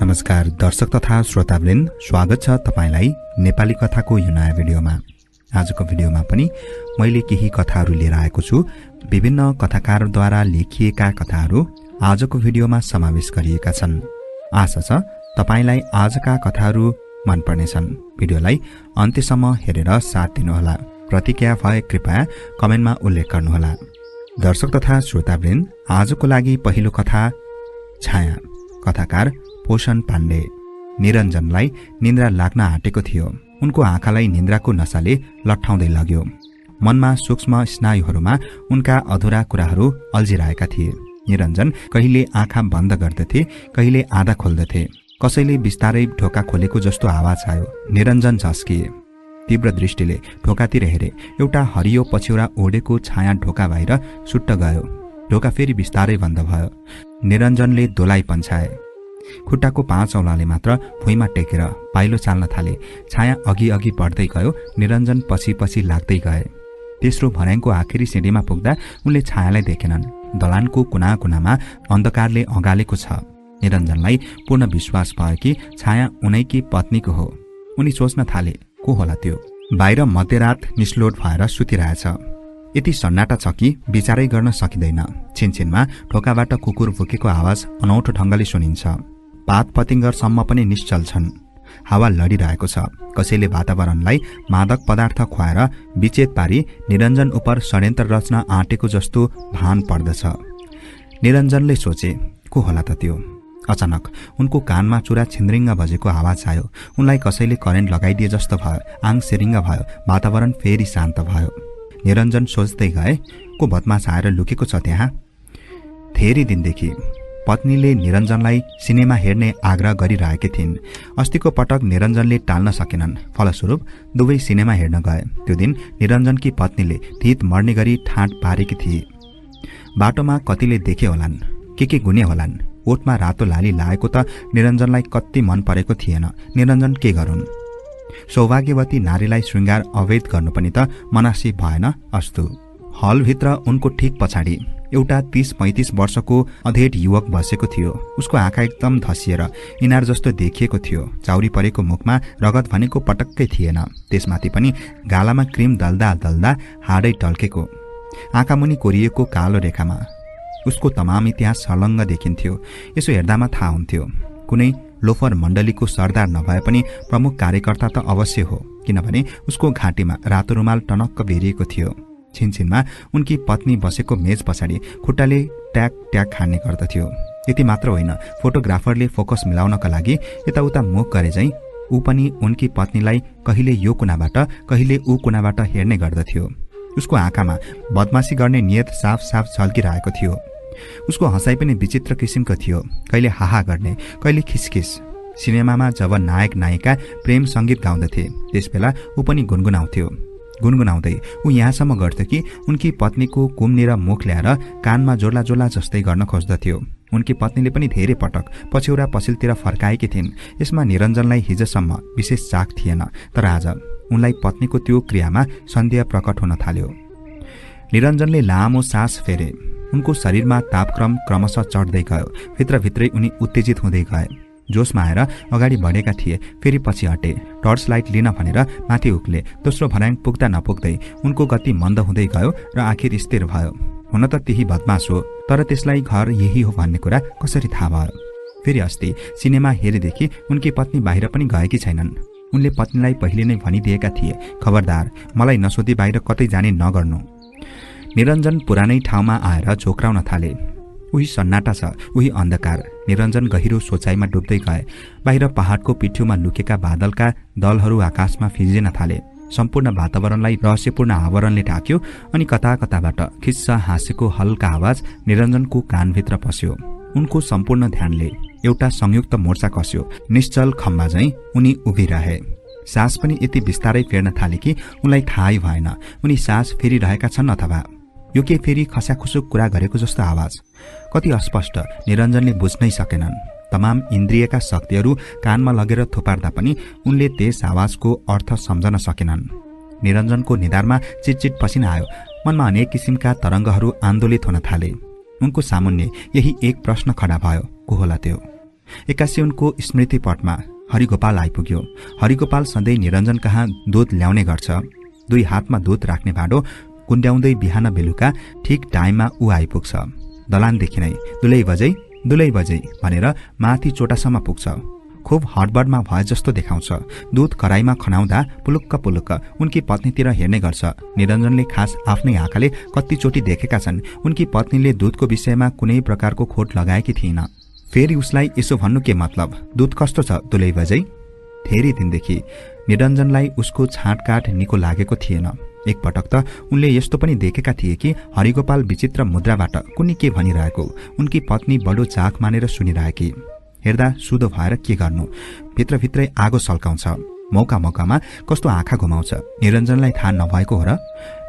नमस्कार दर्शक तथा श्रोतावृन्द, स्वागत छ तपाईलाई नेपाली कथाको यो नयाँ भिडियोमा। आजको भिडियोमा पनि मैले केही कथाहरू लिएर आएको छु। विभिन्न कथाकारद्वारा लेखिएका कथाहरू आजको भिडियोमा समावेश गरिएका छन्। आशा छ तपाईलाई आजका कथाहरू मन पर्नेछन्। भिडियोलाई अन्त्यसम्म हेरेर साथ दिनुहोला। प्रतिक्रिया भए कृपया कमेन्टमा उल्लेख गर्नुहोला। दर्शक तथा श्रोतावृन्द, आजको लागि पहिलो कथा छाया। कथाकार पोषण पाण्डे। निरञ्जनलाई निन्द्रा लाग्न आँटेको थियो। उनको आँखालाई निन्द्राको नशाले लट्ठाउँदै लग्यो। मनमा सूक्ष्म स्नायुहरूमा उनका अधुरा कुराहरू अल्झिरहेका थिए। निरञ्जन कहिले आँखा बन्द गर्दथे, कहिले आधा खोल्दथे। कसैले बिस्तारै ढोका खोलेको जस्तो आवाज आयो। निरञ्जन झस्किए। तीव्र दृष्टिले ढोकातिर हेरे। एउटा हरियो पछ्यौरा ओढेको छाया ढोका बाहिर सुट्ट गयो। ढोका फेरि बिस्तारै बन्द भयो। निरञ्जनले दोलाई पन्छाए। खुट्टाको 5 औँलाले मात्र भुइँमा टेकेर पाइलो चाल्न थाले। छाया अघि अघि बढ्दै गयो। निरञ्जन पछि पछि लाग्दै गए। तेस्रो भर्याङको आखिरी सिँढीमा पुग्दा उनले छायालाई देखेनन्। दलानको कुना कुनामा अन्धकारले अँगालेको छ। निरञ्जनलाई पूर्ण विश्वास भयो कि छाया उनैकी पत्नीको हो। उनी सोच्न थाले, को होला त्यो? बाहिर मध्यरात निस्लोट भएर सुतिरहेछ। यति सन्नाटा छ कि विचारै गर्न सकिँदैन। छिनछिनमा ढोकाबाट कुकुर भुकेको आवाज अनौठो ढङ्गले सुनिन्छ। पात पतिङ्गरसम्म पनि निश्चल छन्। हावा लडिरहेको छ। कसैले वातावरणलाई मादक पदार्थ खुवाएर विचेत पारी निरञ्जन उप षड्यन्त्र रच्न आँटेको जस्तो भान पर्दछ। निरञ्जनले सोचे, को होला त त्यो? अचानक उनको कानमा चुरा छिन्द्रिङ्ग बजेको आवाज आयो। उनलाई कसैले करेन्ट लगाइदिए जस्तो भयो। आङ सिरिङ्ग भयो। वातावरण फेरि शान्त भयो। निरञ्जन सोच्दै गए, को बदमास आएर लुकेको छ त्यहाँ? धेरै दिनदेखि पत्नीले निरञ्जनलाई सिनेमा हेर्ने आग्रह गरिरहेकी थिइन्। अस्तिको पटक निरञ्जनले टाल्न सकेनन्। फलस्वरूप दुवै सिनेमा हेर्न गए। त्यो दिन निरञ्जनकी पत्नीले थित मर्ने गरी ठाँट पारेकी थिए। बाटोमा कतिले देखे होलान्, के गुने होलान्। ओठमा रातो लाली लागेको त निरञ्जनलाई कति मन परेको थिएन। निरञ्जन के गरून्? सौभाग्यवती नारीलाई श्रृङ्गार अवैध गर्नु पनि त मनासी भएन। अस्तु। हलभित्र उनको ठिक पछाडि एउटा 30-35 वर्षको अधेड युवक बसेको थियो। उसको आँखा एकदम धसिएर इनार जस्तो देखिएको थियो। चाउरी परेको मुखमा रगत भनेको पटक्कै थिएन। त्यसमाथि पनि गालामा क्रिम दल्दा दल्दा हाडै टल्केको। आँखामुनि कोरिएको कालो रेखामा उसको तमाम इतिहास छलङ्ग देखिन्थ्यो। यसो हेर्दामा थाहा हुन्थ्यो कुनै लोफर मण्डलीको सरदार नभए पनि प्रमुख कार्यकर्ता त अवश्य हो, किनभने उसको घाँटीमा रातो रुमाल टनक्क बेरिएको थियो। छिनछिनमा उनकी पत्नी बसेको मेज पछाडि खुट्टाले ट्याक ट्याक खाने गर्दथ्यो। यति मात्र होइन, फोटोग्राफरले फोकस मिलाउनका लागि यताउता मुख गरे झैँ ऊ पनि उनकी पत्नीलाई कहिले यो कुनाबाट कहिले ऊ कुनाबाट हेर्ने गर्दथ्यो। उसको आँखामा बदमासी गर्ने नियत साफ साफ झल्किरहेको थियो। उसको हँसाइ पनि विचित्र किसिमको थियो। कहिले हाहा गर्ने, कहिले खिसखिस। सिनेमामा जब नायक नायिका प्रेम सङ्गीत गाउँदथे त्यसबेला ऊ पनि गुनगुनाउँथ्यो। गुनगुनाउँदै ऊ यहाँसम्म गर्थ्यो कि उनकी पत्नीको कुम्नेर मुख ल्याएर कानमा जोड्ला जोड्ला जस्तै गर्न खोज्दथ्यो। उनकी पत्नीले पनि धेरै पटक पछ्यौरा पछिल्तिर फर्काएकी थिइन्। यसमा निरञ्जनलाई हिजोसम्म विशेष चाख थिएन, तर आज उनलाई पत्नीको त्यो क्रियामा सन्देह प्रकट हुन थाल्यो। निरञ्जनले लामो सास फेरे। उनको शरीरमा तापक्रम क्रमशः चढ्दै गयो। भित्रभित्रै उनी उत्तेजित हुँदै गए। जोसमा आएर अगाडि बढेका थिए, फेरि पछि हटे। टर्च लाइट लिन भनेर माथि उक्ले। दोस्रो भर्याङ पुग्दा नपुग्दै उनको गति मन्द हुँदै गयो र आखिर स्थिर भयो। हुन त त्यही बदमास हो, तर त्यसलाई घर यही हो भन्ने कुरा कसरी थाहा भयो? फेरि अस्ति सिनेमा हेरेदेखि उनकी पत्नी बाहिर पनि गएकी छैनन्। उनले पत्नीलाई पहिले नै भनिदिएका थिए, खबरदार मलाई नसोधी बाहिर कतै जाने नगर्नु। निरञ्जन पुरानै ठाउँमा आएर झोक्राउन थाले। उही सन्नाटा छ, उही अन्धकार। निरञ्जन गहिरो सोचाइमा डुब्दै गए। बाहिर पहाडको पिठ्यूमा लुकेका बादलका दलहरू आकाशमा फिजिन थाले। सम्पूर्ण वातावरणलाई रहस्यपूर्ण आवरणले ढाक्यो। अनि कता कताबाट खिस्सा हाँसेको हल्का आवाज निरञ्जनको कानभित्र पस्यो। उनको सम्पूर्ण ध्यानले एउटा संयुक्त मोर्चा कस्यो। निश्चल खम्बा झैँ उनी उभिरहे। सास पनि यति बिस्तारै फेर्न थाले कि उनलाई थाहै भएन उनी सास फेरिरहेका छन् अथवा यो के फेरि खस्याखुसुक कुरा गरेको जस्तो आवाज। कति अस्पष्ट निरञ्जनले बुझ्नै सकेनन्। तमाम इन्द्रियका शक्तिहरू कानमा लगेर थुपार्दा पनि उनले त्यस आवाजको अर्थ सम्झन सकेनन्। निरञ्जनको निधारमा चिटचिट पसिना आयो। मनमा अनेक किसिमका तरङ्गहरू आन्दोलित हुन थाले। उनको सामुन्ने यही एक प्रश्न खडा भयो, को होला त्यो? एक्कासी उनको स्मृतिपटमा हरिगोपाल आइपुग्यो। हरिगोपाल सधैँ निरञ्जन कहाँ दूध ल्याउने गर्छ। 2 हातमा दूध राख्ने भाँडो कुन्ड्याउँदै बिहान बेलुका ठिक टाइममा ऊ आइपुग्छ। दलानदेखि नै दुलै बजै भनेर माथि चोटासम्म पुग्छ। खुब हडबडमा भए जस्तो देखाउँछ। दूध कराईमा खनाउँदा पुलुक्क उनकी पत्नीतिर हेर्ने गर्छ। निरञ्जनले खास आफ्नै आँखाले कतिचोटि देखेका छन् उनकी पत्नीले दूधको विषयमा कुनै प्रकारको खोट लगाएकी थिइन। फेरि उसलाई यसो भन्नु के मतलब, दूध कस्तो छ दुलै बजै? धेरै दिनदेखि निरञ्जनलाई उसको छाँटकाट निको लागेको थिएन। एकपटक त उनले यस्तो पनि देखेका थिए कि हरिगोपाल विचित्र मुद्राबाट कुनै के भनिरहेको उनकी पत्नी बडो चाख मानेर सुनिरहेकी। हेर्दा सुधो भएर के गर्नु, भित्रभित्रै आगो सल्काउँछ। मौकामा कस्तो आँखा घुमाउँछ, निरञ्जनलाई थाहा नभएको हो र?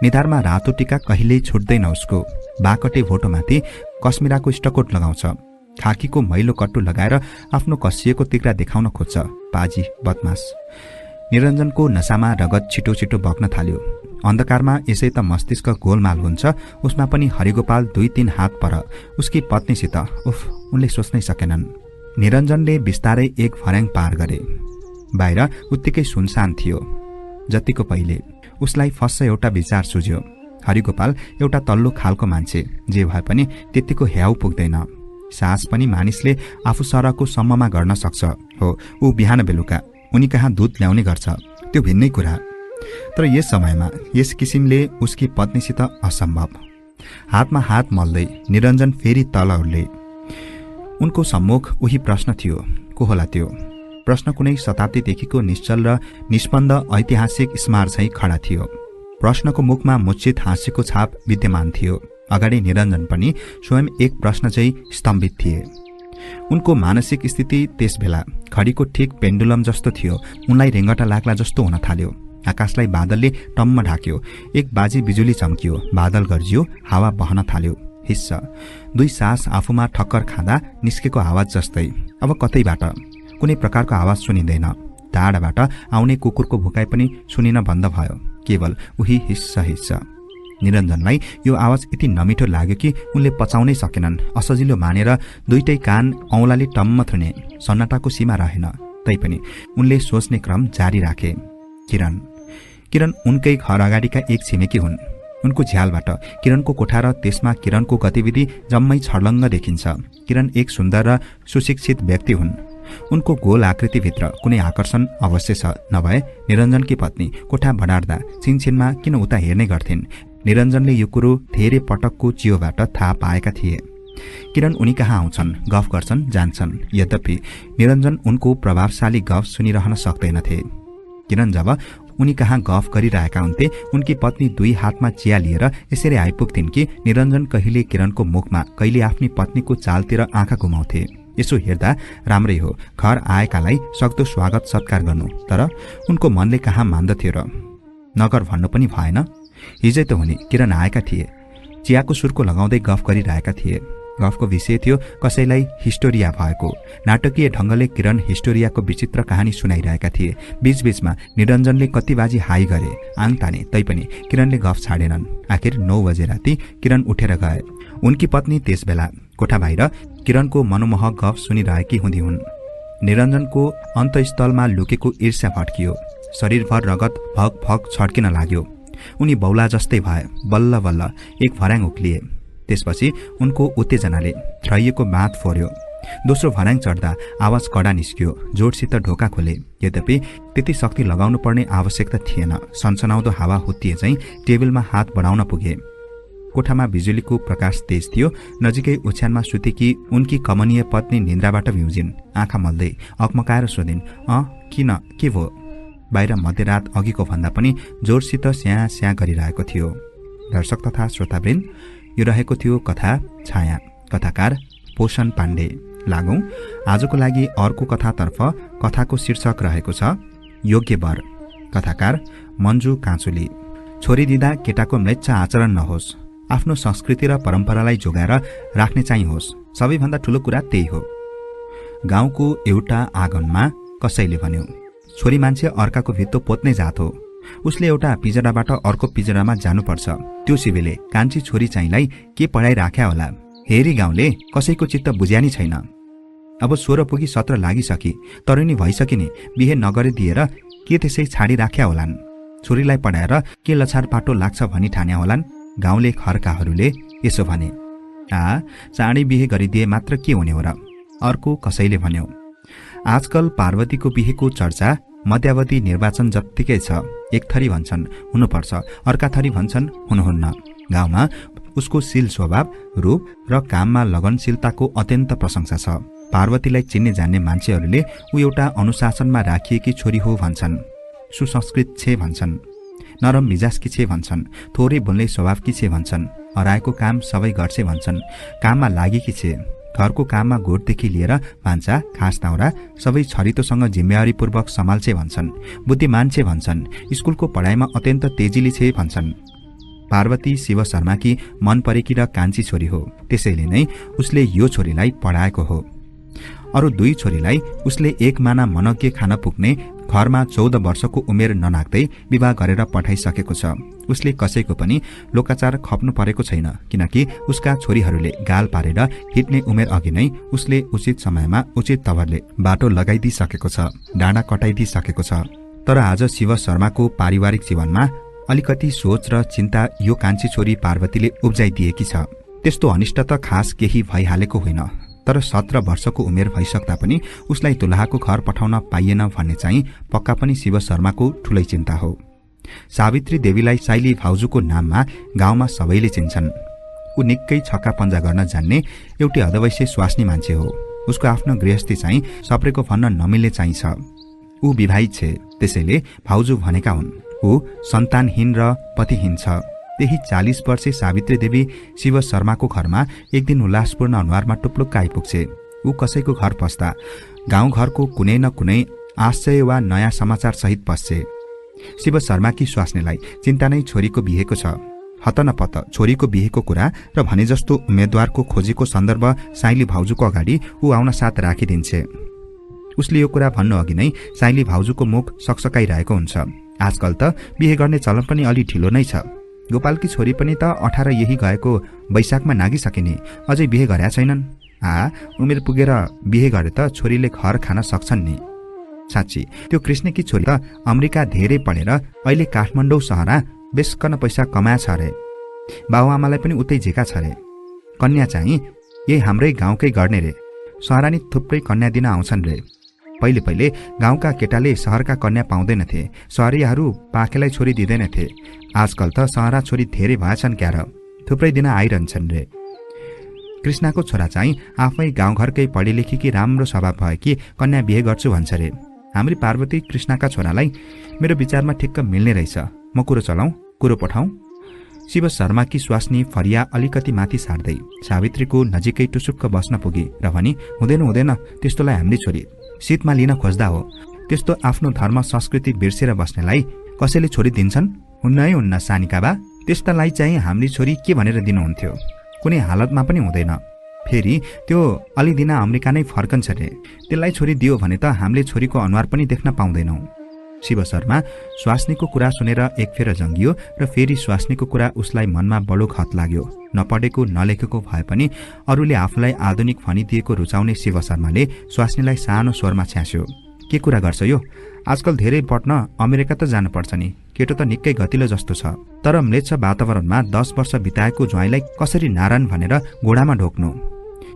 निधारमा रातो टिका कहिल्यै छुट्दैन उसको। बाकटे भोटोमाथि कश्मीराको स्टकोट लगाउँछ। खाकीको मैलो कट्टु लगाएर आफ्नो कसिएको तिग्रा देखाउन खोज्छ। पाजी बदमास। निरञ्जनको नसामा रगत छिटो बग्न थाल्यो। अन्धकारमा यसै त मस्तिष्क गोलमाल हुन्छ, उसमा पनि हरिगोपाल 2-3 हात पर उसकी पत्नीसित। उफ, उनले सोच्नै सकेनन्। निरञ्जनले बिस्तारै एक फर्याङ पार गरे। बाहिर उत्तिकै सुनसान थियो। जतिको पहिले उसलाई फस्स एउटा विचार सुझ्यो। हरिगोपाल एउटा तल्लो खालको मान्छे, जे भए पनि त्यतिको ह्याउ पुग्दैन। साहस पनि मानिसले आफू सरको सम्ममा गर्न सक्छ। हो, ऊ बिहान बेलुका उनी कहाँ दूध ल्याउने गर्छ, त्यो भिन्नै कुरा। तर यस समयमा यस किसिमले उसकी पत्नीसित असम्भव। हातमा हात मल्दै निरञ्जन फेरि तल उर्ले। उनको सम्मुख उही प्रश्न थियो। को होला त्यो प्रश्न? कुनै शताब्दीदेखिको निश्चल र निष्पन्द ऐतिहासिक स्मार झैं खडा थियो। प्रश्नको मुखमा मुच्छित हाँसीको छाप विद्यमान थियो। अगाडि निरञ्जन पनि स्वयं एक प्रश्न चाहिँ स्तम्भित थिए। उनको मानसिक स्थिति त्यस बेला घडीको ठिक पेन्डुलम जस्तो थियो। उनलाई रेङ्गटा लाग्ला जस्तो हुन थाल्यो। आकाशलाई बादलले टम्म ढाक्यो। एक बाजी बिजुली चम्कियो, बादल गर्जियो, हावा बहन थाल्यो। हिस्स 2 सास आफूमा ठक्कर खाँदा निस्केको आवाज जस्तै। अब कतैबाट कुनै प्रकारको आवाज सुनिँदैन। टाढाबाट आउने कुकुरको भुकाइ पनि सुनिन बन्द भयो। केवल उही हिस्स। निरञ्जनलाई यो आवाज यति नमिठो लाग्यो कि उनले पचाउनै सकेनन्। असजिलो मानेर 2टै कान औँलाले टम्म थुने। सन्नाटाको सीमा रहेन। तैपनि उनले सोच्ने क्रम जारी राखे। किरण उनकै घर अगाडिका एक छिमेकी हुन्। उनको झ्यालबाट किरणको कोठा र त्यसमा किरणको गतिविधि जम्मै छर्लङ्ग देखिन्छ। किरण एक सुन्दर र सुशिक्षित व्यक्ति हुन्। उनको गोल आकृतिभित्र कुनै आकर्षण अवश्य छ। नभए निरञ्जनकी पत्नी कोठा बढार्दा छिनछिनमा किन उता हेर्ने गर्थिन्? निरञ्जनले यो कुरो धेरै पटकको चियोबाट थाहा पाएका थिए। किरण उनी कहाँ आउँछन्, गफ गर्छन्, जान्छन्। यद्यपि निरञ्जन उनको प्रभावशाली गफ सुनिरहन सक्दैनथे। किरण जब उनी कहाँ गफ गरिरहेका हुन्थे, उनकी पत्नी 2 हातमा चिया लिएर यसरी आइपुग्थिन् कि निरञ्जन कहिले किरणको मुखमा, कहिले आफ्नी पत्नीको चालतिर आँखा घुमाउँथे। यसो हेर्दा राम्रै हो, घर आएकालाई सक्दो स्वागत सत्कार गर्नु। तर उनको मनले कहाँ मान्दथ्यो र? नगर भन्नु पनि भएन। हिजै त हुने किरण आएका थिए। चियाको सुर्को लगाउँदै गफ गरिरहेका थिए। गफको विषय थियो कसैलाई हिस्टोरिया भएको। नाटकीय ढङ्गले किरण हिस्टोरियाको विचित्र कहानी सुनाइरहेका थिए। बीचबीचमा निरञ्जनले कति बाजी हाई गरे, आङ ताने, तैपनि किरणले गफ छाडेनन्। आखिर 9 बजे राति किरण उठेर गए। उनकी पत्नी त्यस बेला कोठा बाहिर किरणको मनोमोहक गफ सुनिरहेकी हुँदी हुन्। निरञ्जनको अन्तस्थलमा लुकेको ईर्ष्या भड्कियो। शरीरभर रगत भग भग छड्किन लाग्यो। उनी बौला जस्तै भए। बल्ल बल्ल एक भर्याङ उक्लिए। त्यसपछि उनको उत्तेजनाले थ्रैएको बाँध फोर्यो। दोस्रो भर्याङ चढ्दा आवाज कडा निस्कियो। जोडसित ढोका खोले। यद्यपि त्यति शक्ति लगाउनु पर्ने आवश्यकता थिएन। सनसनाउँदो हावा हुत्तिए चाहिँ टेबलमा हात बढाउन पुगे। कोठामा बिजुलीको प्रकाश तेज थियो। नजिकै ओछ्यानमा सुतेकी उनकी कमनीय पत्नी निन्द्राबाट भ्युजिन्। आँखा मल्दै अकमकाएर सोधिन्, किन, के भो? बाहिर मध्यरात अघिको भन्दा पनि जोडसित स्याँ स्याँ गरिरहेको थियो। दर्शक तथा श्रोतावृन्द, यो रहेको थियो कथा छाया। कथाकार पोषण पाण्डे। लागौं आजको लागि अर्को कथातर्फ। कथाको शीर्षक रहेको छ योग्य वर। कथाकार मन्जु काँचुली। छोरी दिँदा केटाको म्लेच्छ आचरण नहोस्। आफ्नो संस्कृति र परम्परालाई जोगाएर राख्ने चाहिँ होस्। सबैभन्दा ठूलो कुरा त्यही हो। गाउँको एउटा आँगनमा कसैले भन्यो, छोरी मान्छे अर्काको भित्तो पोत्ने जात हो। उसले एउटा पिजडाबाट अर्को पिजडामा जानुपर्छ। त्यो सिबेले कान्छी छोरी चाहिँलाई के पढाइ राख्या होला। हेरी गाउँले कसैको चित्त बुझ्यानी छैन। अब 16 पुगी 17 लागिसकी, तरुणी भइसकिने, बिहे नगरे दिएर के त्यसै छाडी राख्या होलान्। छोरीलाई पढाएर के लछार पाटो लाग्छ भनी ठान्या होलान्। गाउँले खर्काहरूले यसो भने, चाँडै बिहे गरिदिए मात्र के हुने हो र? अर्को कसैले भन्यो, आजकल पार्वतीको बिहेको चर्चा मध्यावधि निर्वाचन जत्तिकै छ। एक थरी भन्छन् हुनुपर्छ, अर्का थरी भन्छन् हुनुहुन्न। गाउँमा उसको शील स्वभाव, रूप र काममा लगनशीलताको अत्यन्त प्रशंसा छ। पार्वतीलाई चिन्ने जान्ने मान्छेहरूले ऊ एउटा अनुशासनमा राखिएकी छोरी हो भन्छन्। सुसंस्कृत छे भन्छन्, नरम मिजाजकी छे भन्छन्, थोरै बोल्ने स्वभावकी छे भन्छन्, हराएको काम सबै गर्छे भन्छन्, काममा लागेकी छे, घरको काममा गोठदेखि लिएर भान्सा खास दाउरा सबै छरितोसँग जिम्मेवारीपूर्वक सम्हाल्छे भन्छन्, बुद्धिमान छे भन्छन्, स्कुलको पढाइमा अत्यन्त तेजिली छे भन्छन्। पार्वती शिव शर्माकी मन परेकी र कान्छी छोरी हो, त्यसैले नै उसले यो छोरीलाई पढाएको हो। अरू दुई छोरीलाई उसले एक माना मनज्ञ खान पुग्ने घरमा 14 वर्षको उमेर ननाग्दै विवाह गरेर पठाइसकेको छ। उसले कसैको पनि लोकाचार खप्नु परेको छैन, किनकि उसका छोरीहरूले गाल पारेर हिट्ने उमेर अघि नै उसले उचित समयमा उचित तवरले बाटो लगाइदिइसकेको छ, डाँडा कटाइदिइसकेको छ। तर आज शिव शर्माको पारिवारिक जीवनमा अलिकति सोच र चिन्ता यो कान्छी छोरी पार्वतीले उब्जाइदिएकी छ। त्यस्तो अनिष्ट त खास केही भइहालेको होइन, तर 17 वर्षको उमेर भइसक्दा पनि उसलाई दुलहाको घर पठाउन पाइएन भन्ने चाहिँ पक्का पनि शिव शर्माको ठूलै चिन्ता हो। सावित्री देवीलाई साइली भाउजूको नाममा गाउँमा सबैले चिन्छन्। ऊ निकै छक्का पञ्जा गर्न जान्ने एउटी हदवैसे स्वास्नी मान्छे हो। उसको आफ्नो गृहस्थी चाहिँ सप्रेको भन्न नमिल्ने चाहिँ छ। ऊ विवाहित छे, त्यसैले भाउजू भनेका हुन्। ऊ सन्तानहीन र पतिहीन छ। त्यही 40 वर्षे सावित्री देवी शिव शर्माको घरमा एक दिन उल्लासपूर्ण अनुहारमा टुप्लुक्क आइपुग्छे। ऊ कसैको घर पस्दा गाउँघरको कुनै न कुनै आश्चर्य वा नयाँ समाचार सहित पस्छे। शिव शर्माकी स्वास्नीलाई चिन्ता नै छोरीको बिहेको छ। हतनपत छोरीको बिहेको कुरा र भने जस्तो उम्मेद्वारको खोजीको सन्दर्भ साइली भाउजूको अगाडि ऊ आउन साथ राखिदिन्छे। उसले यो कुरा भन्नु अघि नै साइली भाउजूको मुख सकसकाइरहेको हुन्छ। आजकल त बिहे गर्ने चलन पनि अलि ढिलो नै छ। गोपालकी छोरी पनि त 18 यही गएको वैशाखमा नागिसकिने, अझै बिहे गरेका छैनन्। उमेर पुगेर बिहे गरे त छोरीले घर खान सक्छन् नि। साँच्ची त्यो कृष्णकी छोरी त अमेरिका धेरै पढेर अहिले काठमाडौँ सहरा बेसकन पैसा कमाएछ अरे। बाबुआमालाई पनि उतै झिका छ अरे। कन्या चाहिँ यही हाम्रै गाउँकै गर्ने रे। सहरा नि थुप्रै कन्या दिन आउँछन् रे। पहिले पहिले गाउँका केटाले सहरका कन्या पाउँदैनथे, सहरियाहरू पाखेलाई छोरी दिँदैनथे। आजकल त सहरा छोरी धेरै भएछन् क्यार, थुप्रै दिन आइरहन्छन् रे। कृष्णको छोरा चाहिँ आफै गाउँघरकै पढे लेखेकी राम्रो स्वभाव भएकी कन्या बिहे गर्छु भन्छ रे। हाम्री पार्वती कृष्णका छोरालाई मेरो विचारमा ठिक्क मिल्ने रहेछ। म कुरो चलाउँ, कुरो पठाउँ? शिव शर्माकी स्वास्नी फरिया अलिकति माथि सार्दै सावित्रीको नजिकै टुसुक्क बस्न पुगी र भनी, हुँदैन हुँदैन, त्यस्तोलाई हाम्री छोरी शीतमा लिन खोज्दा हो। त्यस्तो आफ्नो धर्म संस्कृति बिर्सेर बस्नेलाई कसैले छोरी दिन्छन्? हुन्नै हुन्न सानिका बा। त्यस्तालाई चाहिँ हाम्री छोरी के भनेर दिनुहुन्थ्यो? कुनै हालतमा पनि हुँदैन। फेरि त्यो अलि दिन अमेरिका नै फर्कन्छ रे। त्यसलाई छोरी दियो भने त हामीले छोरीको अनुहार पनि देख्न पाउँदैनौँ। शिव शर्मा स्वास्नीको कुरा सुनेर एक फेर जङ्गियो र फेरि स्वास्नीको कुरा उसलाई मनमा बडो खत लाग्यो। नपढेको नलेखेको भए पनि अरूले आफूलाई आधुनिक भनिदिएको रुचाउने शिव शर्माले स्वास्नीलाई सानो स्वरमा छ्यास्यो। के कुरा गर्छ यो? आजकल धेरै पढ्न अमेरिका त जानुपर्छ नि। केटो त निकै गतिलो जस्तो छ। तर म्लेच्छ वातावरणमा 10 वर्ष बिताएको ज्वाइँलाई कसरी नारायण भनेर गोडामा ढोक्नु?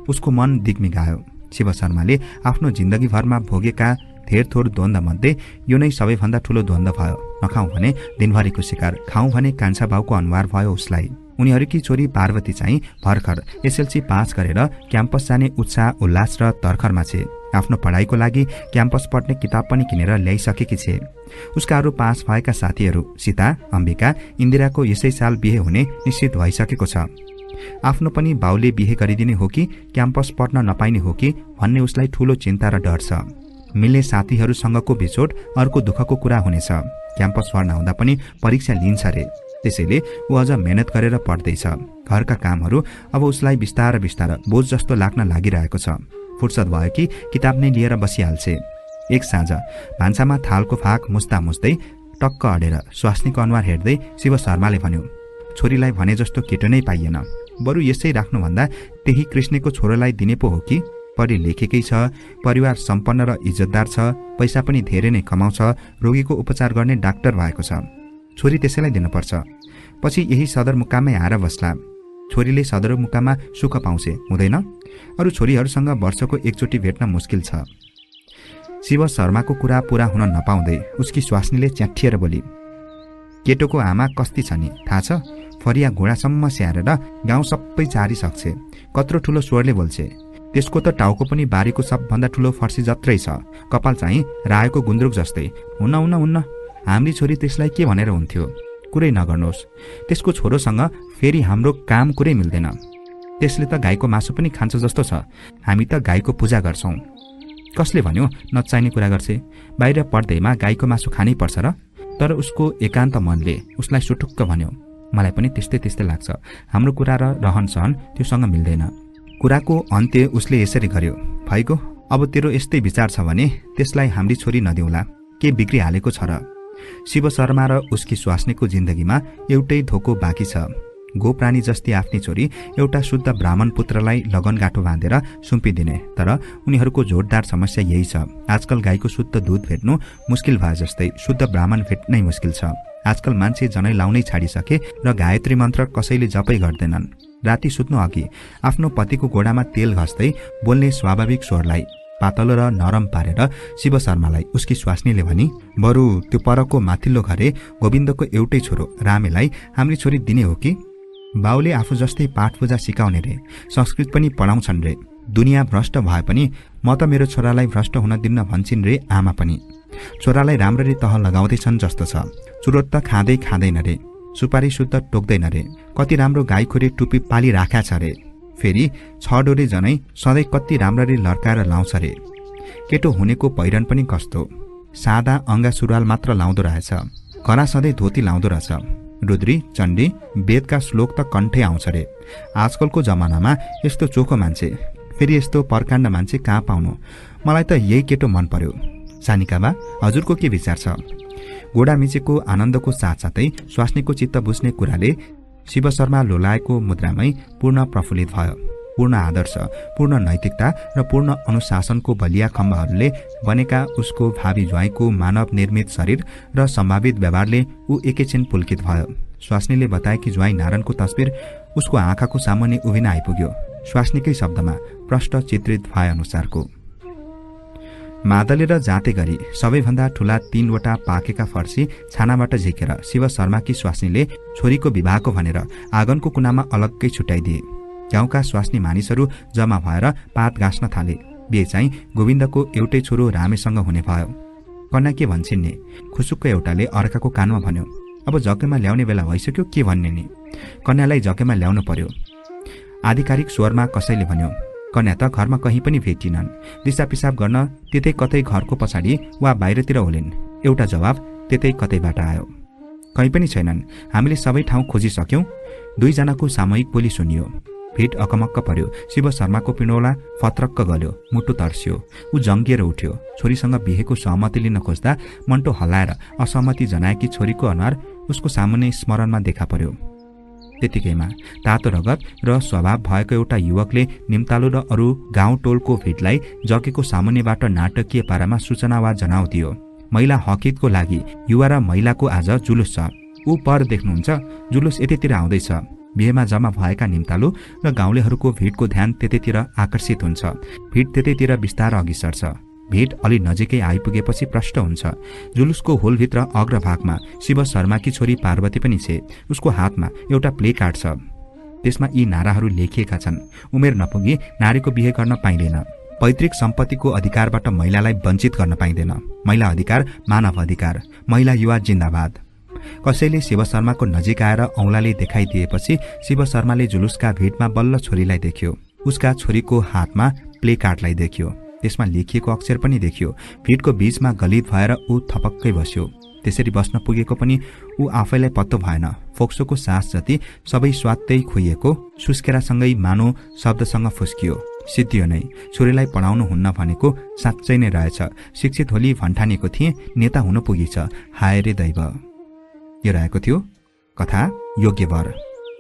उसको मन दिग्मिगायो। शिव शर्माले आफ्नो जिन्दगीभरमा भोगेका धेर थोर द्वन्द्व मध्ये यो नै सबैभन्दा ठूलो द्वन्द्व भयो। नखाउँ भने दिनभरिको शिकार, खाउँ भने कान्छा बाउको अनुहार भयो उसलाई। उनीहरूकी छोरी पार्वती चाहिँ भर्खर एसएलसी पास गरेर क्याम्पस जाने उत्साह उल्लास र तर्खरमा छे। आफ्नो पढाइको लागि क्याम्पस पढ्ने किताब पनि किनेर ल्याइसकेकी छे। उसका अरू पास भएका साथीहरू सीता, अम्बिका, इन्दिराको यसै साल बिहे हुने निश्चित भइसकेको छ। आफ्नो पनि बाउले बिहे गरिदिने हो कि क्याम्पस पढ्न नपाइने हो कि भन्ने उसलाई ठूलो चिन्ता र डर छ। मिल्ने साथीहरूसँगको बिछोड अर्को दुःखको कुरा हुनेछ। क्याम्पस पढ्न आउँदा पनि परीक्षा लिन्छ रे। त्यसैले ऊ अझ मेहनत गरेर पढ्दैछ। घरका कामहरू अब उसलाई बिस्तार बिस्तार बोझ जस्तो लाग्न लागिरहेको छ। फुर्सद भयो कि किताब नै लिएर बसिहाल्छे। एक साँझ भान्सामा थालको फाक मुस्दा मुस्दै टक्क अडेर स्वास्नीको अनुहार हेर्दै शिव शर्माले भन्यो, छोरीलाई भने जस्तो केटो नै पाइएन। बरु यसै राख्नुभन्दा त्यही कृष्णको छोरोलाई दिने पो हो कि? पढे लेखेकै छ, परिवार सम्पन्न र इज्जतदार छ, पैसा पनि धेरै नै कमाउँछ, रोगीको उपचार गर्ने डाक्टर भएको छ। छोरी त्यसैलाई दिनुपर्छ। पछि यही सदरमुकाममै आएर बस्ला। छोरीले सदरमुकाममा सुख पाउँछे हुँदैन? अरू छोरीहरूसँग वर्षको एकचोटि भेट्न मुस्किल छ। शिव शर्माको कुरा पूरा हुन नपाउँदै उसकी स्वास्नीले च्याठिएर बोली, केटोको आमा कस्ती छ नि थाहा छ? फरिया घोडासम्म स्याहारेर गाउँ सबै चारिसक्छे। कत्रो ठुलो स्वरले बोल्छे। त्यसको त टाउको पनि बारीको सबभन्दा ठुलो फर्सी जत्रै छ। कपाल चाहिँ रायोको गुन्द्रुक जस्तै। हुन्न हाम्री छोरी त्यसलाई के भनेर हुन्थ्यो? कुरै नगर्नुहोस्। त्यसको छोरोसँग फेरि हाम्रो काम कुरै मिल्दैन। त्यसले त गाईको मासु पनि खान्छ जस्तो छ। हामी त गाईको पूजा गर्छौं। कसले भन्यो नचाहिने कुरा गर्छे? बाहिर पर्दैमा गाईको मासु खानै पर्छ र? तर उसको एकान्त मनले उसलाई सुटुक्क भन्यो, मलाई पनि त्यस्तै लाग्छ। हाम्रो कुरा र रहन सहन त्योसँग मिल्दैन। कुराको अन्त्य उसले यसरी गर्यो, भइगयो, अब तेरो यस्तै विचार छ भने त्यसलाई हाम्री छोरी नदिउँला। के बिग्रिहालेको छ र? शिव शर्मा र उसकी स्वास्नीको जिन्दगीमा एउटै धोको बाँकी छ। गोप्राणी जस्ती आफ्नी छोरी एउटा शुद्ध ब्राह्मण पुत्रलाई लगनगाठो बाँधेर सुम्पिदिने। तर उनीहरूको जोरदार समस्या यही छ। आजकल गाईको शुद्ध दूध भेट्नु मुस्किल भए जस्तै शुद्ध ब्राह्मण भेट्नै मुस्किल छ। आजकल मान्छे जनै लाउनै छाडिसके र गायत्री मन्त्र कसैले जपै गर्दैनन्। राति सुत्नु अघि आफ्नो पतिको गोडामा तेल घस्दै बोल्ने स्वाभाविक स्वरलाई पातलो र नरम पारेर शिव शर्मालाई उसकी स्वास्नीले भनी, बरु त्यो परको माथिल्लो घरे गोविन्दको एउटै छोरो रामेलाई हाम्री छोरी दिने हो कि? बाउले आफू जस्तै पाठ पूजा सिकाउने रे, संस्कृत पनि पढाउँछन् रे। दुनियाँ भ्रष्ट भए पनि म त मेरो छोरालाई भ्रष्ट हुन दिन्न भन्छन् रे आमा पनि। छोरालाई राम्ररी तह लगाउँदैछन् जस्तो छ। चुरोट त खाँदैन रे, सुपारी शुद्ध टोक्दैन रे। कति राम्रो गाईखोरी टुपी पाली राख्या छ रे। फेरि 6 डोरी जनै सधैँ कति राम्ररी लड्काएर लाउँछ रे। केटो हुनेको पहिरन पनि कस्तो सादा अङ्गा सुरुवाल मात्र लाउँदो रहेछ। करा सधैँ धोती लाउँदो रहेछ। रुद्री चण्डी वेदका श्लोक त कण्ठै आउँछ रे। आजकलको जमानामा यस्तो चोखो मान्छे, फेरि यस्तो परकाण्ड मान्छे कहाँ पाउनु? मलाई त यही केटो मन पर्यो। सानिका बा, हजुरको के विचार छ? गोडा मिचेको आनन्दको साथसाथै स्वास्नीको चित्त बुझ्ने कुराले शिव शर्मा लोलाएको मुद्रामै पूर्ण प्रफुल्लित भयो। पूर्ण आदर्श, पूर्ण नैतिकता र पूर्ण अनुशासनको बलिया खम्बाहरूले बनेका उसको भावी ज्वाइँको मानव निर्मित शरीर र सम्भावित व्यवहारले ऊ एकैछिन पुलकित भयो। स्वास्नीले बताए कि ज्वाइँ नारायणको तस्बिर उसको आँखाको सामुन्ने उभिन आइपुग्यो। स्वास्नीकै शब्दमा प्रष्ट चित्रित भए अनुसारको। मादले र जाँते गरी सबैभन्दा ठूला 3वटा पाकेका फर्सी छानाबाट झिकेर शिव शर्माकी स्वास्नीले छोरीको विवाहको भनेर आँगनको कुनामा अलग्गै छुट्याइदिए। गाउँका स्वास्नी मानिसहरू जम्मा भएर पात गाँस्न थाले। बिहे चाहिँ गोविन्दको एउटै छोरो रामेसँग हुने भयो। कन्या के भन्छन् नि? खुसुक्क एउटाले अर्काको कानमा भन्यो, अब जग्गामा ल्याउने बेला भइसक्यो, के भन्ने नि? कन्यालाई जग्गामा ल्याउनु पर्यो। आधिकारिक स्वरमा कसैले भन्यो, कन्या त घरमा कहीँ पनि भेटिनन्। दिसा पिसाब गर्न त्यतै कतै घरको पछाडि वा बाहिरतिर होलिन्। एउटा जवाब त्यतै कतैबाट आयो, कहीँ पनि छैनन्, हामीले सबै ठाउँ खोजिसक्यौं। 2 जनाको सामूहिक बोली सुनियो। भेट अकमक्क पर्यो। शिव शर्माको पिँडौला फत्रक्क गल्यो, मुटु तर्स्यो। ऊ जङ्गिएर उठ्यो। छोरीसँग बिहेको सहमति लिन खोज्दा मन्टो हल्लाएर असहमति जनाएकी छोरीको अनुहार उसको सामुन्ने स्मरणमा देखा पर्यो। त्यतिकैमा तातो रगत र स्वभाव भएको एउटा युवकले निम्तालु र अरू गाउँ टोलको भिडलाई जगेको सामुन्नेबाट नाटकीय पारामा सूचना वा जनाउ दियो। महिला हकितको लागि युवा र महिलाको आज जुलुस छ। ऊ पर देख्नुहुन्छ, जुलुस यतैतिर आउँदैछ। बिहेमा जम्मा भएका निम्तालु र गाउँलेहरूको भिडको ध्यान त्यतैतिर आकर्षित हुन्छ। भिड त्यतैतिर बिस्तार अघि सर्छ। भिड अलि नजिकै आइपुगेपछि प्रष्ट हुन्छ। जुलुसको होलभित्र अग्रभागमा शिव शर्माकी छोरी पार्वती पनि छे। उसको हातमा एउटा प्ले कार्ड छ। त्यसमा यी नाराहरू लेखिएका छन्, उमेर नपुगी नारीको बिहे गर्न पाइँदैन। पैतृक सम्पत्तिको अधिकारबाट महिलालाई वञ्चित गर्न पाइँदैन। महिला अधिकार मानव अधिकार। महिला युवा जिन्दाबाद। कसैले शिव शर्माको नजिक आएर औंलाले देखाइदिएपछि शिव शर्माले जुलुसका भिडमा बल्ल छोरीलाई देख्यो। उसका छोरीको हातमा प्ले कार्डलाई देख्यो। त्यसमा लेखिएको अक्षर पनि देखियो। भिडको बीचमा गलित भएर ऊ थपक्कै बस्यो। त्यसरी बस्न पुगेको पनि ऊ आफैलाई पत्तो भएन। फोक्सोको सास जति सबै स्वात्तै खोइएको सुस्केरासँगै मानो शब्दसँग फुस्कियो। सिद्धियो नै, छोरीलाई पढाउनु हुन्न भनेको साँच्चै नै रहेछ। शिक्षित होली भन्ठानेको थिए, नेता हुन पुगेछ। हाय रे दैव। यो रहेको थियो कथा योग्य वर।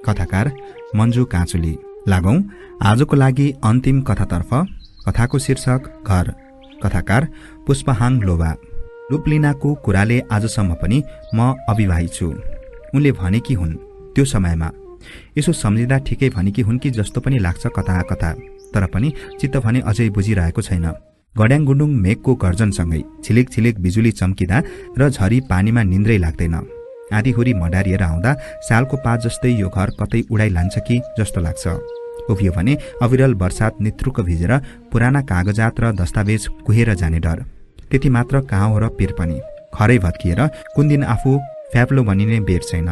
कथाकार मन्जु काँचुली। लागौं आजको लागि अन्तिम कथातर्फ। कथाको शीर्षक घर। कथाकार पुष्पहाङ लोभा। रूपलिनाको कुराले आजसम्म पनि म अविवाहित छु। उनले भनेकी हुन् त्यो समयमा। यसो सम्झिँदा ठिकै भनेकी हुन् कि जस्तो पनि लाग्छ कथा कथा। तर पनि चित्त भने अझै बुझिरहेको छैन। गड्याङगुडुङ मेघको गर्जनसँगै छिलिक छिलिक बिजुली चम्किँदा र झरी पानीमा निन्द्रै लाग्दैन। आँधीहुरी मडारिएर आउँदा सालको पात जस्तै यो घर कतै उडाइ लान्छ कि जस्तो लाग्छ। उभियो भने अविरल वर्षात नित्रुक भिजेर पुराना कागजात र दस्तावेज कुहेर जाने डर। त्यति मात्र कहाँ हो र पिर पनि। खरै भत्किएर कुन दिन आफू फ्याप्लो बनिने बेर छैन।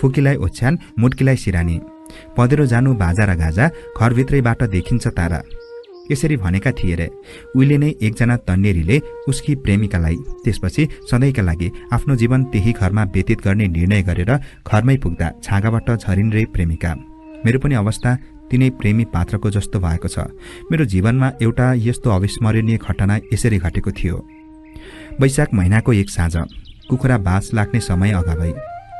फुकीलाई ओछ्यान, मुट्कीलाई सिरानी। पँधेरो जानु बाजा र गाजा, घरभित्रैबाट देखिन्छ तारा। यसरी भनेका थिए रे। उहिले नै एकजना तन्नेरीले उसकी प्रेमिकालाई त्यसपछि सधैँका लागि आफ्नो जीवन त्यही घरमा व्यतीत गर्ने निर्णय गरेर घरमै पुग्दा छाँगाबाट झरिन् रे प्रेमिका। मेरो पनि अवस्था तिनै प्रेमी पात्रको जस्तो भएको छ। मेरो जीवनमा एउटा यस्तो अविस्मरणीय घटना यसरी घटेको थियो। वैशाख महिनाको एक साँझ कुखुरा बास लाग्ने समय अगावै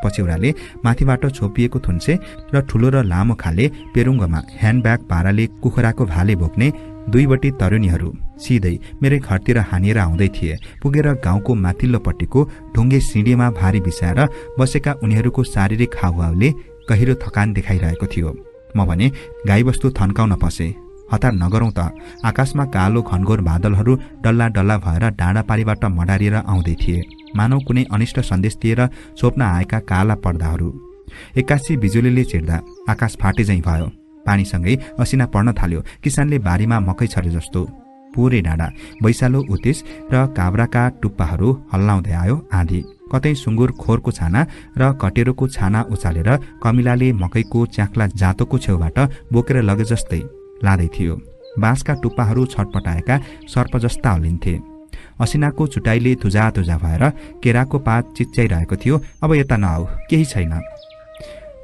पछ्यौराले माथिबाट छोपिएको थुन्से र ठुलो र लामो खाले पेरुङ्गोमा ह्यान्डब्याग पाराले कुखुराको भाले बोक्ने दुईवटी तरुणीहरू सिधै मेरै घरतिर हानेर आउँदै थिए। पुगेर गाउँको माथिल्लोपट्टिको ढुङ्गे सिँढीमा भारी बिसाएर बसेका उनीहरूको शारीरिक हावभावले गहिरो थकान देखाइरहेको थियो। म भने गाईबस्तु थन्काउन पसे। हतार नगरौं त। आकाशमा कालो घनघोर बादलहरू डल्ला डल्ला भएर डाँडापारीबाट मडारिएर आउँदै थिए। मानव कुनै अनिष्ट सन्देश दिएर छोप्न आएका काला पर्दाहरू। एक्कासी बिजुलीले चिर्दा आकाश फाटे झैं भयो। पानीसँगै असिना पर्न थाल्यो। किसानले बारीमा मकै छरे जस्तो। पुरै डाँडा बैसालो उतिस र काभ्राका टुप्पाहरू हल्लाउँदै आयो आँधी। कतै सुँगुर खोरको छाना र कटेरोको छाना उचालेर कमिलाले मकैको च्याख्ला जातोको छेउबाट बोकेर लगे जस्तै लाँदै थियो। बाँसका टुप्पाहरू छटपटाएका सर्प जस्ता हल्लिन्थे। असिनाको चुटाइले तुजा तुजा भएर केराको पात चिच्याइरहेको थियो। अब यता नआऊ, केही छैन।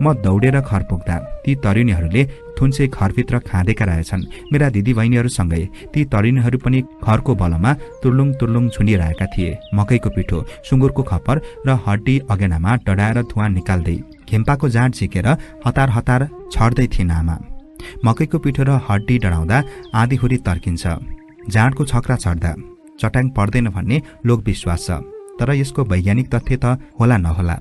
म दौडेर घर पुग्दा ती तरुणीहरूले थुन्से घरभित्र खाँदेका रहेछन्। मेरा दिदीबहिनीहरूसँगै ती तरुणीहरू पनि घरको बलमा तुर्लुङ तुर्लुङ झुन्डिरहेका थिए। मकैको पिठो, सुँगुरको खप्पर र हड्डी अगेनामा डढाएर धुवाँ निकाल्दै घेम्पाको जाँड झिकेर हतार हतार छड्दै थिइन् आमा। मकैको पिठो र हड्डी डढाउँदा आँधीहुरी तर्किन्छ। जाँडको छक्रा चढ्दा चट्याङ पर्दैन भन्ने लोकविश्वास छ। तर यसको वैज्ञानिक तथ्य त होला नहोला।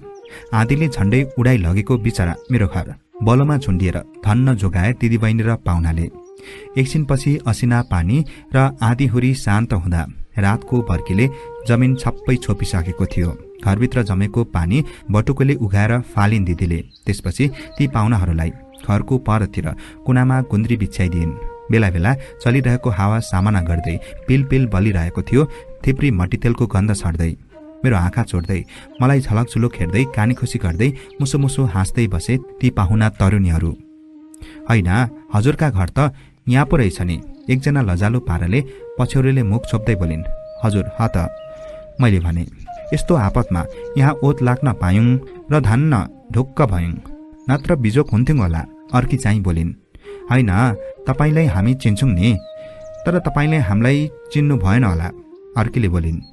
आँधीले झण्डै उडाइ लगेको बिचरा मेरो घर बलोमा झुन्डिएर धन्न जोगाए दिदीबहिनी र पाहुनाले। एकछिनपछि असिना पानी र आँधीहुरी शान्त हुँदा रातको बर्कीले जमिन छप्पै छोपिसकेको थियो। घरभित्र जमेको पानी बटुकोले उघाएर फालिन् दिदीले। त्यसपछि ती पाहुनाहरूलाई घरको परतिर कुनामा गुन्द्री बिछ्याइदिइन्। बेला बेला चलिरहेको हावा सामना गर्दै पिल पिल बलिरहेको थियो। थिप्री मट्टीतेलको गन्ध छर्दै मेरो आँखा चोड्दै मलाई झलक झुलुक हेर्दै कानी खुसी गर्दै मुसो मुसो हाँस्दै बसे ती पाहुना तरुणीहरू। होइन, हजुरका घर त यहाँ पो रहेछ नि। एकजना लजालु पाराले पछ्यौरीले मुख छोप्दै बोलिन्। हजुर ह त, मैले भने। यस्तो आपतमा यहाँ ओत लाग्न पायौँ र धन्न ढुक्क भयौँ, नत्र बिजोक हुन्थ्यौँ होला। अर्की चाहिँ बोलिन्। होइन, तपाईँलाई हामी चिन्छौँ नि, तर तपाईँले हामीलाई चिन्नु भएन होला। अर्कीले बोलिन्।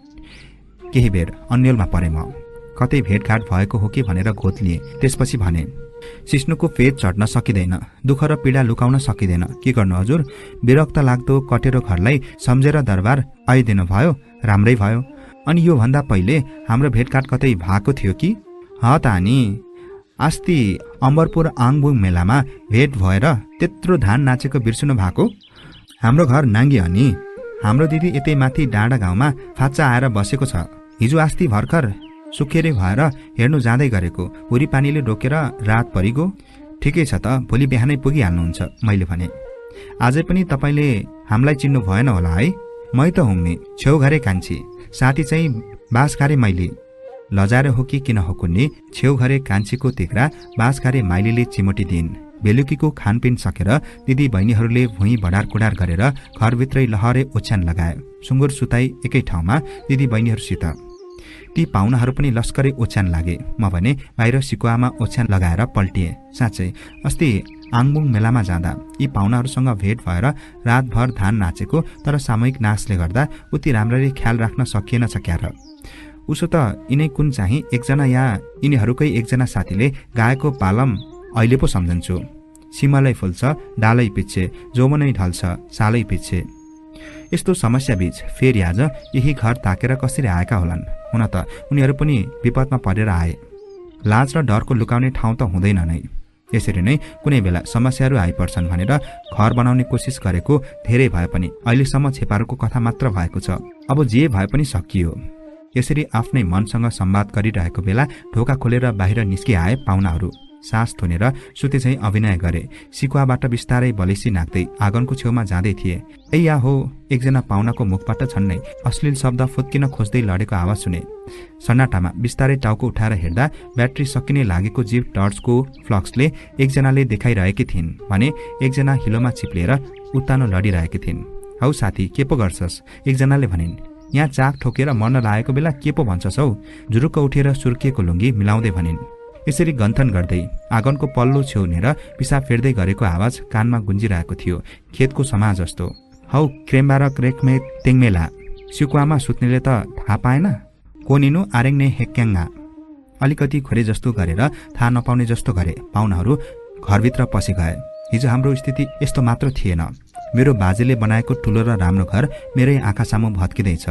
केही बेर अन्यलमा परे म। कतै भेटघाट भएको हो कि भनेर गोत लिएँ। त्यसपछि भने, सिस्नुको फेद चढ्न सकिँदैन, दुःख र पीडा लुकाउन सकिँदैन। के गर्नु हजुर, विरक्त लाग्दो कटेरो घरलाई सम्झेर दरबार आइदिनु भयो, राम्रै भयो। अनि योभन्दा पहिले हाम्रो भेटघाट कतै भएको थियो कि? ह त नि, अस्ति अम्बरपुर आङबुङ मेलामा भेट भएर त्यत्रो धान नाचेको बिर्सनु भएको? हाम्रो घर नाङ्गी अनि हाम्रो दिदी यतै माथि डाँडा गाउँमा फाचा आएर बसेको छ। हिजो अस्ति भर्खर सुखेरे भएर हेर्नु जाँदै गरेको, हुरी पानीले डोकेर रात परिगो। ठिकै छ त, भोलि बिहानै पुगिहाल्नुहुन्छ, मैले भने। आजै पनि तपाईँले हामीलाई चिन्नु भएन होला है? मै त हुँ नि, छेउघरे कान्छी। साथी चाहिँ बाँसघारे माइली। लजाएर हो कि किन हो कुन्नी, छेउघरे कान्छीको तिग्रा बाँसघारे माइलीले चिमोटी दिइन्। बेलुकीको खानपिन सकेर दिदी बहिनीहरूले भुइँ बडार कुडार गरेर घरभित्रै लहरे ओछ्यान लगाए। सुँगुर सुताई एकै ठाउँमा दिदी बहिनीहरूसित। ती पाहुनाहरू पनि लस्करै ओछ्यान लागे। म भने बाहिर सिकुवामा ओछ्यान लगाएर पल्टिएँ। साँच्चै अस्ति आङबुङ मेलामा जाँदा यी पाहुनाहरूसँग भेट भएर रातभर धान नाचेको, तर सामूहिक नाचले गर्दा उति राम्ररी ख्याल राख्न सकिएन छ क्यार। उसो त यिनै कुन चाहिँ एकजना या यिनीहरूकै एकजना साथीले गाएको पालम अहिले पो सम्झन्छु। सिमलै फुल्छ डालै पिच्छे, जोमनै ढल्छ सालै पिच्छे। यस्तो समस्याबीच फेरि आज यही घर ताकेर कसरी आएका होलान्। हुन त उनीहरू पनि विपदमा परेर आए। लाज र डरको लुकाउने ठाउँ त हुँदैन नै। यसरी नै कुनै बेला समस्याहरू आइपर्छन् भनेर घर बनाउने कोसिस गरेको धेरै भए पनि अहिलेसम्म छेपारोको कथा मात्र भएको छ। अब जे भए पनि सकियो। यसरी आफ्नै मनसँग संवाद गरिरहेको बेला ढोका खोलेर बाहिर निस्किआए पाहुनाहरू। सास थुनेर सुते झैं अभिनय गरे। सिकुवाबाट बिस्तारै बलेसी नाक्दै आँगनको छेउमा जाँदै थिए। या हो, एकजना पाहुनाको मुखबाट छन्नै अश्लील शब्द फुत्किन खोज्दै लडेको आवाज सुने। सन्नाटामा बिस्तारै टाउको उठाएर हेर्दा ब्याट्री सकिने लागेको जीप टर्चको फ्लक्सले एकजनाले देखाइरहेकी थिइन् भने एकजना हिलोमा चिप्लिएर उत्तानो लडिरहेकी थिइन्। हौ साथी, के पो गर्छस्? एकजनाले भनिन्। यहाँ चाक ठोकेर मर्न लागेको बेला के पो भन्छस् हौ? जुरुक्क उठेर सुर्किएको लुङ्गी मिलाउँदै भनिन्। यसरी गन्थन गर्दै आँगनको पल्लो छेउनेर पिसाब फेर्दै गरेको आवाज कानमा गुन्जिरहेको थियो, खेतको समाज जस्तो। हौ क्रेम्बा र क्रेकमे तेङमेला, सिकुवामा सुत्नेले त थाहा पाएन? कोनिनु आरेङ्ने हेक्याङ्गा। अलिकति खोरे जस्तो गरेर थाहा नपाउने जस्तो गरे पाहुनाहरू घरभित्र पसि गए। हिजो हाम्रो स्थिति यस्तो मात्र थिएन। मेरो बाजेले बनाएको ठुलो र राम्रो घर मेरै आँखा सामु भत्किँदैछ।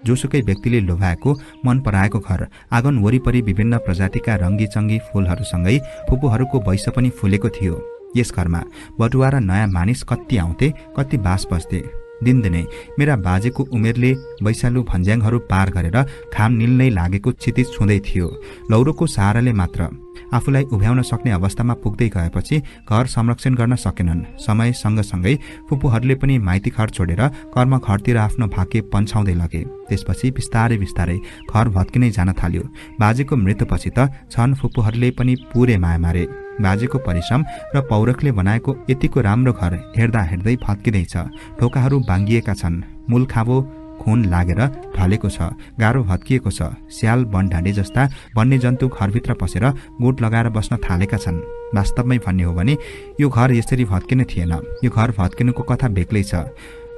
जोसुकै व्यक्तिले लोभाएको मन पराएको घर, आँगन वरिपरि विभिन्न प्रजातिका रङ्गी-चङ्गी फूलहरूसँगै फुपूहरूको वैश पनि फुलेको थियो। यस घरमा बटुवा र नयाँ मानिस कति आउँथे, कति बास बस्थे। दिनदिनै मेरा बाजेको उमेरले वैशालु भन्ज्याङहरू पार गरेर खाम निल्नै लागेको क्षितिज छुँदै थियो। लौरोको सहाराले मात्र आफूलाई उभ्याउन सक्ने अवस्थामा पुग्दै गएपछि घर संरक्षण गर्न सकेनन्। समय सँगसँगै फुपूहरूले पनि माइती घर छोडेर कर्म घरतिर आफ्नो भाग्य पन्छाउँदै लगे। त्यसपछि बिस्तारै बिस्तारै घर भत्किनै जान थाल्यो। बाजेको मृत्युपछि त छन् फुपूहरूले पनि पुरै माया मारे। बाजेको परिश्रम र पौरखले बनाएको यतिको राम्रो घर हेर्दा हेर्दै भत्किँदैछ। ढोकाहरू बाङ्गिएका छन्। मूल खाबो खुन लागेर ढलेको छ। गाह्रो भत्किएको छ। स्याल, बनढाडे जस्ता वन्यजन्तु घरभित्र पसेर गोठ लगाएर बस्न थालेका छन्। वास्तवमै भन्ने हो भने यो घर यसरी भत्किने थिएन। यो घर भत्किनुको कथा बेग्लै छ।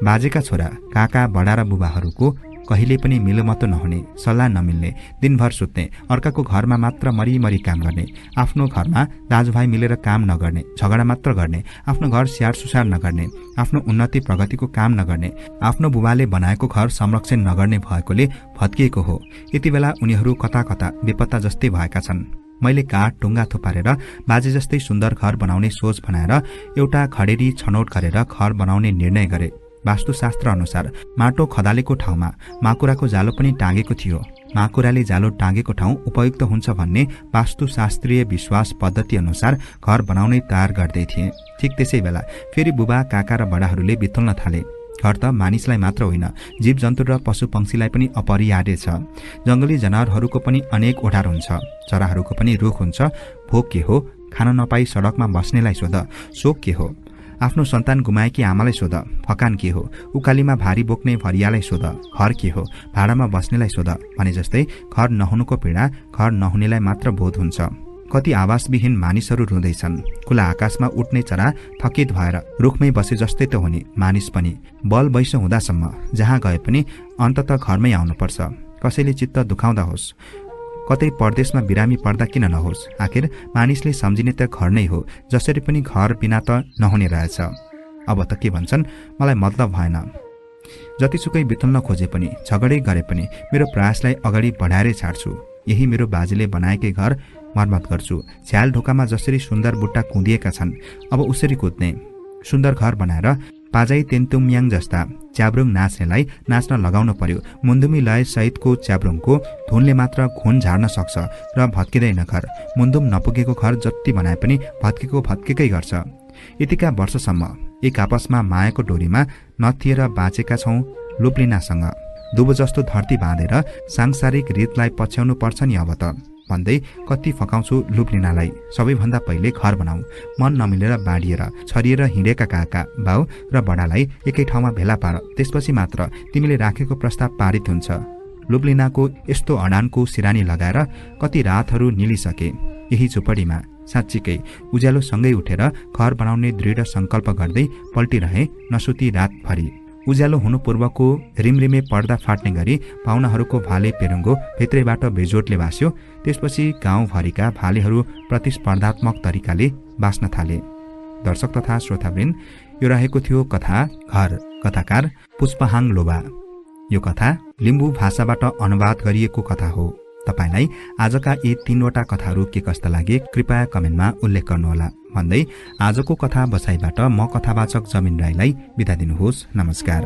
बाजेका छोरा, काका, बडा र बुबाहरूको कहिले पनि मिलोमतो नहुने, सल्लाह नमिल्ने, दिनभर सुत्ने, अर्काको घरमा मात्र मरिमरि काम गर्ने, आफ्नो घरमा दाजुभाइ मिलेर काम नगर्ने, झगडा मात्र गर्ने, आफ्नो घर स्याहार सुसार नगर्ने, आफ्नो उन्नति प्रगतिको काम नगर्ने, आफ्नो बुबाले बनाएको घर संरक्षण नगर्ने भएकोले भत्किएको हो। यति बेला उनीहरू कता कता बेपत्ता जस्तै भएका छन्। मैले काठ ढुङ्गा थुपारेर बाजे जस्तै सुन्दर घर बनाउने सोच बनाएर एउटा खडेरी छनौट गरेर घर बनाउने निर्णय गरे। वास्तुशास्त्र अनुसार माटो खदालेको ठाउँमा माकुराको जालो पनि टाँगेको थियो। माकुराले जालो टाँगेको ठाउँ उपयुक्त हुन्छ भन्ने वास्तुशास्त्रीय विश्वास पद्धति अनुसार घर बनाउने तयार गर्दै थिए। ठिक त्यसै बेला फेरि बुबा, काका र बडाहरूले बितुल्न थाले। घर त मानिसलाई मात्र होइन, जीव जन्तु र पशु पंक्षीलाई पनि अपरिहार्य छ। जंगली जनावरहरूको पनि अनेक ओढार हुन्छ। चराहरूको पनि रुख हुन्छ। भोक के हो? खान नपाई सडकमा बस्नेलाई सोध। शोक के हो? आफ्नो सन्तान गुमाएकी आमालाई सोध। फकान के हो? उकालीमा भारी बोक्ने भरियालाई सोध। घर के हो? भाडामा बस्नेलाई सोध। भने जस्तै घर नहुनुको पीडा घर नहुनेलाई मात्र बोध हुन्छ। कति आवासविहीन मानिसहरू रुँदैछन्। खुला आकाशमा उठ्ने चरा थकित भएर रुखमै बसे जस्तै त हुने मानिस पनि बल वैश हुँदासम्म जहाँ गए पनि अन्ततः घरमै आउनुपर्छ। कसैले चित्त दुखाउँदा होस्, कतै परदेशमा बिरामी पर्दा किन नहोस्, आखिर मानिसले सम्झिने त घर नै हो। जसरी पनि घर बिना त नहुने रहेछ। अब त के भन्छन्, मलाई मतलब भएन। जतिसुकै बिथुल्न खोजे पनि, झगडै गरे पनि मेरो प्रयासलाई अगाडि बढाएरै छाड्छु। यही मेरो बाजेले बनाएकै घर मर्मत गर्छु। छ्याल ढोकामा जसरी सुन्दर बुट्टा कुँदिएका छन्, अब उसरी कुद्ने। सुन्दर घर बनाएर पाजाई तेन्तुम्याङ जस्ता च्याब्रुङ नाच्नेलाई नाच्न लगाउनु पर्यो। मुन्दुमी लय सहितको च्याब्रुङको धुनले मात्र घुन झार्न सक्छ र भत्किँदैन घर। मुन्दुम नपुगेको घर जति बनाए पनि भत्केकै गर्छ। यतिका वर्षसम्म एक आपसमा मायाको डोरीमा नथिएर बाँचेका छौँ लुप्लिनासँग। दुबो जस्तो धरती बाँधेर सांसारिक रीतलाई पछ्याउनु पर्छ नि अब त भन्दै कति फकाउँछु लुप्लिनालाई। सबैभन्दा पहिले घर बनाऊ। मन नमिलेर बाँडिएर छरिएर हिँडेका काका, बाउ र बडालाई एकै ठाउँमा भेला पार। त्यसपछि मात्र तिमीले राखेको प्रस्ताव पारित हुन्छ। लुप्लिनाको यस्तो अडानको सिरानी लगाएर कति रातहरू निलिसके। यही झुपडीमा साँच्चीकै उज्यालोसँगै उठेर घर बनाउने दृढ संकल्प गर्दै पल्टिरहे नसुती रातभरि। उज्यालो हुनु पूर्वको रिमरिमे पर्दा फाट्ने गरी पाहुनाहरूको भाले पेरुङ्गो भित्रैबाट बेजोटले भास्यो। त्यसपछि गाउँभरिका भालेहरू प्रतिस्पर्धात्मक तरिकाले बाँच्न थाले। दर्शक तथा श्रोतावृन्द, यो रहेको थियो कथा घर। कथाकार पुष्पहाङ लोबा। यो कथा लिम्बू भाषाबाट अनुवाद गरिएको कथा हो। तपाईलाई आजका यी 3वटा कथाहरू के कस्ता लागे कृपया कमेन्टमा उल्लेख गर्नुहोला भन्दै आजको कथा बसाइबाट म कथावाचक जमिन राईलाई बिदा दिनुहोस्। नमस्कार।